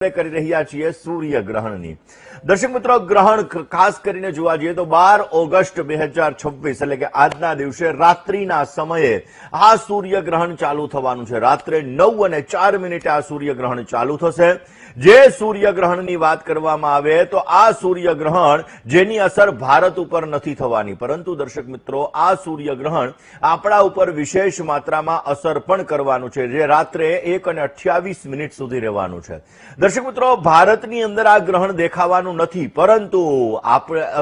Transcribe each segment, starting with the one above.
કરી રહ્યા છીએ સૂર્યગ્રહણની. દર્શક મિત્રો, ગ્રહણ ખાસ કરીને જોવા જઈએ તો 12 ઓગસ્ટ 2026 એટલે કે આજના દિવસે રાત્રિના સમયે આ સૂર્યગ્રહણ ચાલુ થવાનું છે. રાત્રે 9:04 આ સૂર્યગ્રહણ ચાલુ થશે. જે સૂર્યગ્રહણની વાત કરવામાં આવે તો આ સૂર્યગ્રહણ જેની અસર ભારત ઉપર નથી થવાની, પરંતુ દર્શક મિત્રો આ સૂર્યગ્રહણ આપણા ઉપર વિશેષ માત્રામાં અસર પણ કરવાનું છે, જે રાત્રે 1:28 સુધી રહેવાનું છે. દર્શક મિત્રો, ભારતની અંદર આ ગ્રહણ દેખાવાનું નથી, પરંતુ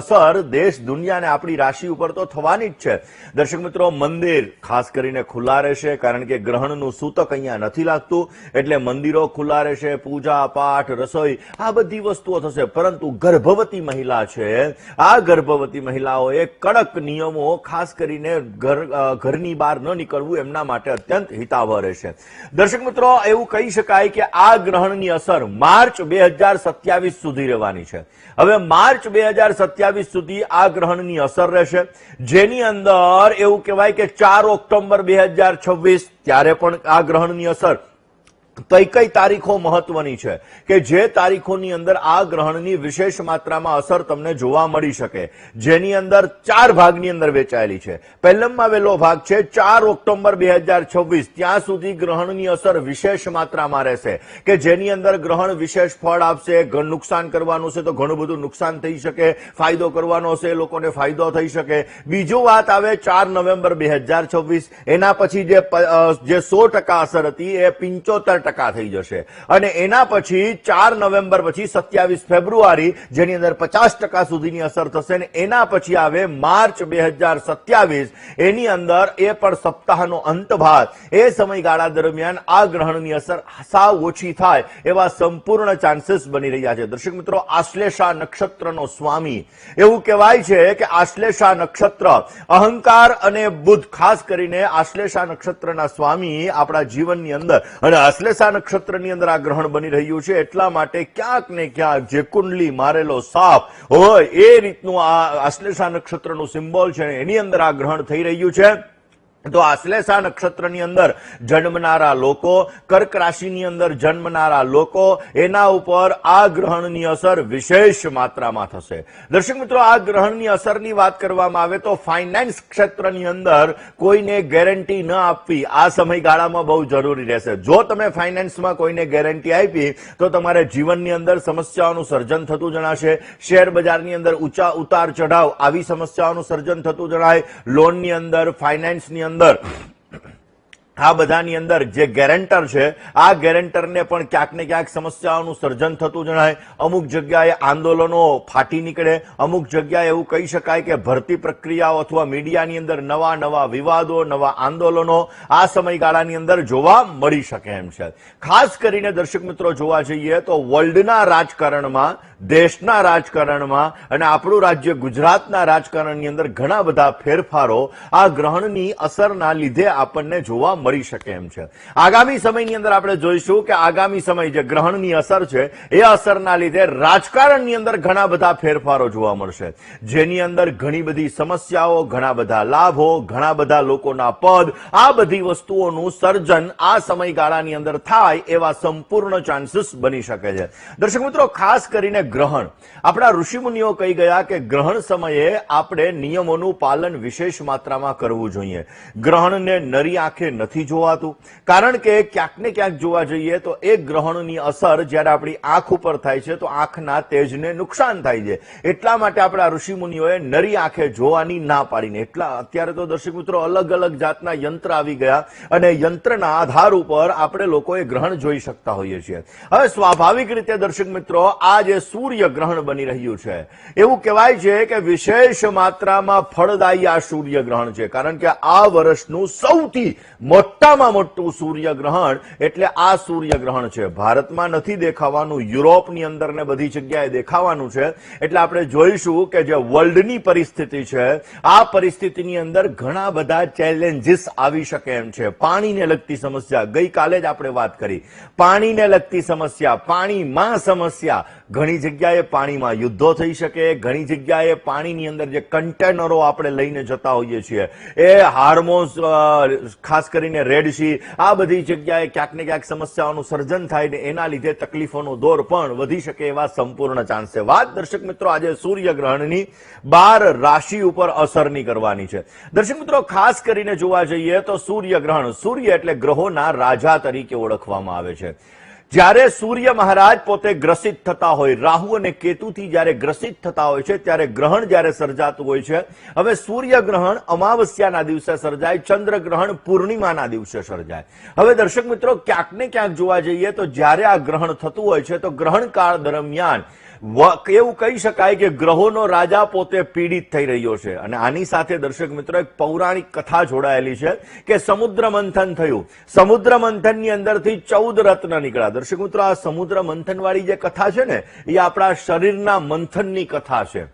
અસર દેશ દુનિયા અને આપણી રાશિ ઉપર તો થવાની જ છે. દર્શક મિત્રો, મંદિર ખાસ કરીને ખુલ્લા રહેશે, કારણ કે ગ્રહણનું સૂતક અહીંયા નથી લાગતું, એટલે મંદિરો ખુલ્લા રહેશે, પૂજા પાઠ રસોઈ આ બધી વસ્તુઓ થશે. પરંતુ ગર્ભવતી મહિલા છે, આ ગર્ભવતી મહિલાઓએ કડક નિયમો, ખાસ કરીને ઘરની બહાર ન નીકળવું એમના માટે અત્યંત હિતાવહ રહેશે. દર્શક મિત્રો, એવું કહી શકાય કે આ ગ્રહણની અસર માર્ચ 2027 સુધી રહેવાની છે. હવે માર્ચ 2027 સુધી આ ગ્રહણની અસર રહેશે, જેની અંદર એવું કહેવાય કે 4 ઓક્ટોબર 2026 ત્યારે પણ આ ગ્રહણની અસર. કઈ તારીખો મહત્વની છે કે જે તારીખોની અંદર આ ગ્રહણની વિશેષ માત્રામાં અસર તમને જોવા મળી શકે, જેની અંદર 4 ભાગની અંદર વેચાયેલી છે. પહેલામાં વહેલો ભાગ છે 4 ઓક્ટોબર 2026, ત્યાં સુધી ગ્રહણની અસર વિશેષ માત્રામાં રહેશે, કે જેની અંદર ગ્રહણ વિશેષ ફળ આપશે. નુકસાન કરવાનું છે તો ઘણું બધું નુકસાન થઈ શકે, ફાયદો કરવાનો હશે લોકોને ફાયદો થઈ શકે. બીજું વાત આવે 4 નવેમ્બર 2026, એના પછી જે 100% અસર હતી એ 75% થઈ જશે, અને એના પછી 4 નવેમ્બર પછી 27 ફેબ્રુઆરી જેની અંદર 50% સુધીની અસર થશે, ને એના પછી આવે માર્ચ 2027, એની અંદર એ પણ સપ્તાહનો અંત ભાગ. એ સમયગાળા દરમિયાન આ ગ્રહણની અસર સાવ ઓછી થાય એવા સંપૂર્ણ ચાન્સીસ બની રહ્યા છે. દર્શક મિત્રો, આશ્લેષા નક્ષત્રનો સ્વામી એવું કહેવાય છે કે આશ્લેષા નક્ષત્ર અહંકાર અને બુદ્ધ, ખાસ કરીને આશ્લેષા નક્ષત્રના સ્વામી આપણા જીવનની અંદર, અને આશ્લેષા નક્ષત્રની અંદર આ ગ્રહણ બની રહ્યું છે, એટલા માટે ક્યાંક ને ક્યાંક જે કુંડલી મારેલો સાપ હોય એ રીતનું આ આશ્લેષા નક્ષત્રનું સિમ્બોલ છે, એની અંદર આ ગ્રહણ થઈ રહ્યું છે. તો આશ્લેષા નક્ષત્રની અંદર જન્મનારા લોકો, કર્ક રાશિની અંદર જન્મનારા લોકો, એના ઉપર આ ગ્રહણની અસર વિશેષ માત્રામાં થશે. દર્શક મિત્રો, આ ગ્રહણની અસરની વાત કરવામાં આવે તો ફાઇનાન્સ ક્ષેત્રની અંદર કોઈને ગેરંટી ન આપવી આ સમયગાળામાં બહુ જરૂરી રહેશે. જો તમે ફાઇનાન્સમાં કોઈને ગેરંટી આપી તો તમારે જીવનની અંદર સમસ્યાઓનું સર્જન થતું જણાશે. શેર બજારની અંદર ઊંચા ઉતાર ચઢાવ આવી સમસ્યાઓનું સર્જન થતું જણાય. લોનની અંદર, ફાઇનાન્સની અંદર, આ બધાની અંદર જે ગેરેન્ટર છે આ ગેરેન્ટરને પણ ક્યાંક ને ક્યાંક સમસ્યાઓનું સર્જન થતું જણાય. અમુક જગ્યાએ આંદોલનો ફાટી નીકળે, અમુક જગ્યાએ એવું કહી શકાય કે ભરતી પ્રક્રિયાઓ અથવા મીડિયાની અંદર નવા વિવાદો, નવા આંદોલનો આ સમયગાળાની અંદર જોવા મળી શકે એમ છે. ખાસ કરીને દર્શક મિત્રો જોવા જઈએ તો વર્લ્ડના રાજકારણમાં, દેશના રાજકારણમાં અને આપણું રાજ્ય ગુજરાતના રાજકારણની અંદર ઘણા બધા ફેરફારો આ ગ્રહણની અસરના લીધે આપણને જોવા મળી શકે એમ છે. આગામી સમયની અંદર આપણે જોઈશું કે આગામી સમય જે ગ્રહણની અસર છે એ અસરના લીધે રાજકારણની અંદર ઘણા બધા ફેરફારો જોવા મળશે, જેની અંદર ઘણી બધી સમસ્યાઓ, ઘણા બધા લાભો, ઘણા બધા લોકોના પદ, આ બધી વસ્તુઓનું સર્જન આ સમયગાળાની અંદર થાય એવા સંપૂર્ણ ચાન્સીસ બની શકે છે. દર્શક મિત્રો, ખાસ કરીને ગ્રહણ, આપણા ઋષિમુનિઓ કહી ગયા કે ગ્રહણ સમયે આપણે નિયમોનું પાલન વિશેષ માત્રામાં કરવું જોઈએ. ગ્રહણને નરી આંખે નથી જોવાતું, કારણ કે ક્યાંક ને ક્યાંક જોવા જઈએ તો એક ગ્રહણની અસર જ્યારે આપણી આંખ ઉપર થાય છે તો આંખના તેજને નુકસાન થાય છે. એટલા માટે આપણા ઋષિમુનિઓએ નરી આંખે જોવાની ના પાડીને, એટલા અત્યારે તો દર્શક મિત્રો અલગ અલગ જાતના યંત્ર આવી ગયા, અને યંત્રના આધાર ઉપર આપણે લોકોએ ગ્રહણ જોઈ શકતા હોઈએ છીએ. હવે સ્વાભાવિક રીતે દર્શક મિત્રો આ જે સૂર્ય ગ્રહણ બની રહ્યું છે એવું કહેવાય છે કે વિશેષ માત્રામાં ફળદાયી આ સૂર્ય ગ્રહણ છે, કારણ કે આ વર્ષનું સૌથી મોટામાં મોટું સૂર્યગ્રહણ એટલે આ સૂર્યગ્રહણ છે. ભારતમાં નથી દેખાવાનું, યુરોપની અંદર ને બધી જગ્યાએ દેખાવાનું છે. એટલે આપણે જોઈશું કે જે વર્લ્ડની પરિસ્થિતિ છે આ પરિસ્થિતિની અંદર ઘણા બધા ચેલેન્જીસ આવી શકે એમ છે. પાણીને લગતી સમસ્યા, ગઈકાલે જ આપણે વાત કરી, પાણીને લગતી સમસ્યા, પાણીમાં સમસ્યા, ઘણી જગ્યાએ પાણીમાં યુદ્ધો થઈ શકે, ઘણી જગ્યાએ પાણીની અંદર જે કન્ટેનરો આપણે લઈને જતા હોઈએ છીએ એ હાર્મોન્સ, ખાસ કરીને કરીને રેડ સી, આ બધી જગ્યાએ ક્યાંક ને ક્યાંક સમસ્યાઓનું સર્જન થાય ને એના લીધે તકલીફોનો દોર પણ વધી શકે એવા સંપૂર્ણ ચાન્સ છે. વાત દર્શક મિત્રો આજે સૂર્યગ્રહણની 12 રાશિ ઉપર અસરની કરવાની છે. દર્શક મિત્રો ખાસ કરીને જોવા જઈએ તો સૂર્યગ્રહણ, સૂર્ય એટલે ગ્રહોના રાજા તરીકે ઓળખવામાં આવે છે. જ્યારે સૂર્ય મહારાજ પોતે ગ્રસિત થતા હોય, રાહુ અને કેતુથી જ્યારે ગ્રસિત થતા હોય છે ત્યારે ગ્રહણ જ્યારે સર્જાતું હોય છે. હવે સૂર્યગ્રહણ અમાવસ્યાના દિવસે સર્જાય, ચંદ્રગ્રહણ પૂર્ણિમાના દિવસે સર્જાય. હવે દર્શક મિત્રો ક્યાંક ને ક્યાંક જોવા જઈએ તો જ્યારે આ ગ્રહણ થતું હોય છે તો ગ્રહણ કાળ દરમિયાન એવું કહી શકાય કે ગ્રહોનો રાજા પોતે પીડિત થઈ રહ્યો છે. અને આની સાથે દર્શક મિત્રો એક પૌરાણિક કથા જોડાયેલી છે કે સમુદ્ર મંથન થયું. સમુદ્ર મંથનની અંદરથી 14 રત્ન નીકળ્યા. દર્શક મિત્રો આ સમુદ્ર મંથન વાળી જે કથા છે ને એ આપણા શરીરના મંથનની કથા છે.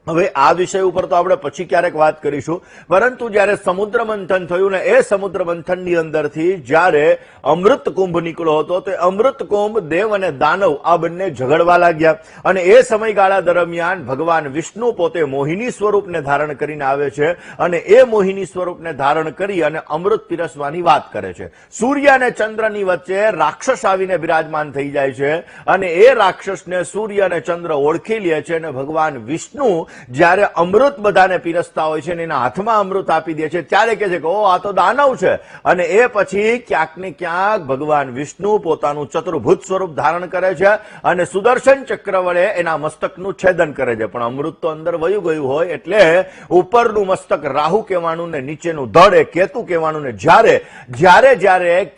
હવે આ વિષય ઉપર તો આપણે પછી ક્યારેક વાત કરીશું, પરંતુ જ્યારે સમુદ્ર મંથન થયું ને એ સમુદ્ર મંથનની અંદરથી જ્યારે અમૃત કુંભ નીકળ્યો હતો તો અમૃત કુંભ દેવ અને દાનવ આ બંને ઝઘડવા લાગ્યા. અને એ સમયગાળા દરમિયાન ભગવાન વિષ્ણુ પોતે મોહિની સ્વરૂપને ધારણ કરીને આવે છે અને એ મોહિની સ્વરૂપને ધારણ કરી અને અમૃત પીરસવાની વાત કરે છે. સૂર્ય અને ચંદ્રની વચ્ચે રાક્ષસ આવીને બિરાજમાન થઈ જાય છે અને એ રાક્ષસને સૂર્ય અને ચંદ્ર ઓળખી લે છે અને ભગવાન વિષ્ણુ જ્યારે અમૃત બધાને પીરસતા હોય છે અને એના હાથમાં અમૃત આપી દે છે ત્યારે કહે છે કે ઓ આ તો દાનવ છે. અને એ પછી ક્યાંક ને ક્યાંક ભગવાન વિષ્ણુ પોતાનું ચતુર્ભુજ સ્વરૂપ ધારણ કરે છે અને સુદર્શન ચક્ર વડે એના મસ્તકનું છેદન કરે છે. પણ અમૃત તો અંદર વયું ગયું હોય એટલે ઉપરનું મસ્તક રાહુ કહેવાનું ને નીચેનું ધડ એ કેતુ કહેવાનું ને જ્યારે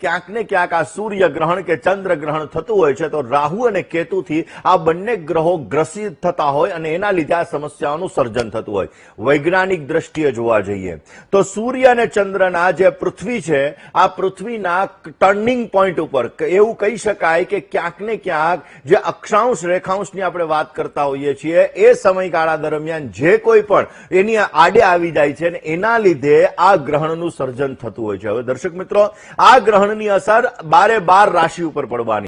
ક્યાંક ને ક્યાંક આ સૂર્ય ગ્રહણ કે ચંદ્ર ગ્રહણ થતું હોય છે તો રાહુ અને કેતુથી આ બંને ગ્રહો ગ્રસિત થતા હોય અને એના લીધે આ સમસ્યા સર્જન થતું હોય. વૈજ્ઞાનિક દ્રષ્ટિએ જોવા જઈએ તો સૂર્ય અને ચંદ્રના જે પૃથ્વી છે આ પૃથ્વીના ટર્નિંગ પોઈન્ટ ઉપર એવું કહી શકાય કે ક્યાંક ને ક્યાંક જે અક્ષાંશ રેખાંશની આપણે વાત કરતા હોઈએ છીએ એ સમયગાળા દરમિયાન જે કોઈ પણ એની આડે આવી જાય છે અને એના લીધે આ ગ્રહણનું સર્જન થતું હોય છે. હવે દર્શક મિત્રો આ ગ્રહણની અસર 12 રાશિ ઉપર પડવાની